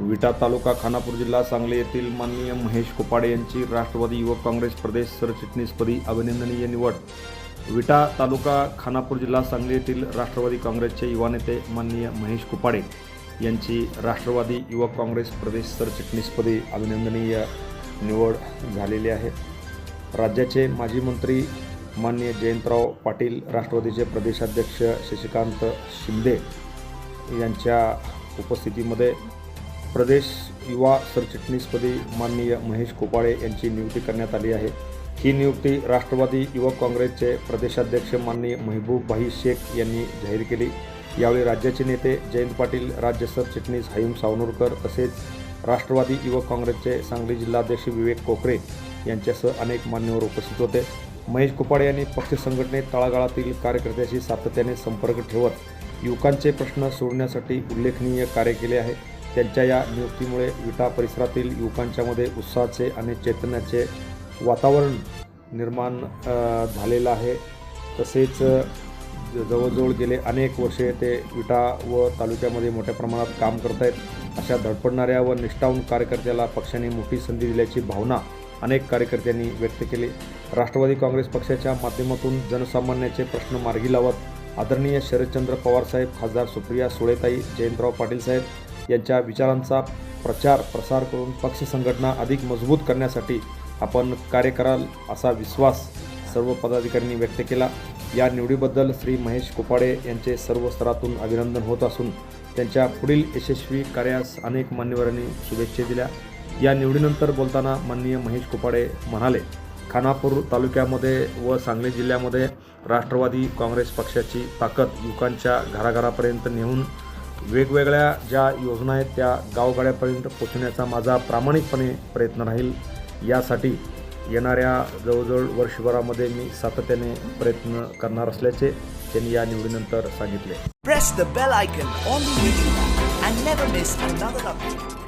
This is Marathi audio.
विटा तालुका खानापूर जिल्हा सांगली येथील माननीय महेश कोपाडे यांची राष्ट्रवादी युवक काँग्रेस प्रदेश सरचिटणीसपदी अभिनंदनीय निवड। विटा तालुका खानापूर जिल्हा सांगली येथील राष्ट्रवादी काँग्रेसचे युवा नेते माननीय महेश कोपाडे यांची राष्ट्रवादी युवक काँग्रेस प्रदेश सरचिटणीसपदी अभिनंदनीय निवड झालेली आहे। राज्याचे माजी मंत्री माननीय जयंतराव पाटील, राष्ट्रवादीचे प्रदेशाध्यक्ष शशिकांत शिंदे यांच्या उपस्थितीमध्ये प्रदेश युवा सरचिटणीसपदी माननीय महेश कोपाडे यांची नियुक्ती करण्यात आली आहे। ही नियुक्ती राष्ट्रवादी युवक काँग्रेसचे प्रदेशाध्यक्ष माननीय महबूब भाई शेख यांनी जाहीर केली। यावेळी राज्याचे नेते जयंत पाटील, राज्य सरचिटणीस हायूम सावनूरकर तसेच राष्ट्रवादी युवक काँग्रेसचे सांगली जिल्हाध्यक्ष विवेक कोकरे यांच्यासह अनेक मान्यवर उपस्थित होते। महेश कोपाडे यांनी पक्ष संघटनेत तळागाळातील कार्यकर्त्यांशी सातत्याने संपर्क ठेवत युवकांचे प्रश्न सोडवण्यासाठी उल्लेखनीय कार्य केले आहे। त्यांच्या या नियुक्तीमुळे विटा परिसरातील युवकांच्यामध्ये उत्साहाचे आणि चैतन्याचे वातावरण निर्माण झालेलं आहे। तसेच जवळजवळ गेले अनेक वर्षे ते विटा व तालुक्यामध्ये मोठ्या प्रमाणात काम करत आहेत। अशा धडपडणाऱ्या व निष्ठावंत कार्यकर्त्याला पक्षाने मोठी संधी दिल्याची भावना अनेक कार्यकर्त्यांनी व्यक्त केली। राष्ट्रवादी काँग्रेस पक्षाच्या माध्यमातून जनसामान्याचे प्रश्न मार्गी लावत आदरणीय शरदचंद्र पवार साहेब, खासदार सुप्रिया सुळेताई, जयंतराव पाटील साहेब यांच्या विचारांचा प्रचार प्रसार करून पक्ष संघटना अधिक मजबूत करण्यासाठी आपण कार्य कराल असा विश्वास सर्व पदाधिकाऱ्यांनी व्यक्त केला। या निवडीबद्दल श्री महेश कोपाडे यांचे सर्व स्तरातून अभिनंदन होत असून त्यांच्या पुढील यशस्वी कार्यास अनेक मान्यवरांनी शुभेच्छा दिल्या। या निवडीनंतर बोलताना माननीय महेश कोपाडे म्हणाले, खानापूर तालुक्यामध्ये व सांगली जिल्ह्यामध्ये राष्ट्रवादी काँग्रेस पक्षाची ताकद युवकांच्या घराघरापर्यंत नेऊन वेगवेगळ्या ज्या योजना आहेत त्या गावगाड्यापर्यंत पोहोचण्याचा माझा प्रामाणिकपणे प्रयत्न राहील। यासाठी येणाऱ्या जवळजवळ वर्षभरामध्ये मी सातत्याने प्रयत्न करणार असल्याचे त्यांनी या निवडीनंतर सांगितले। Press the bell icon on the YouTube and never miss another update.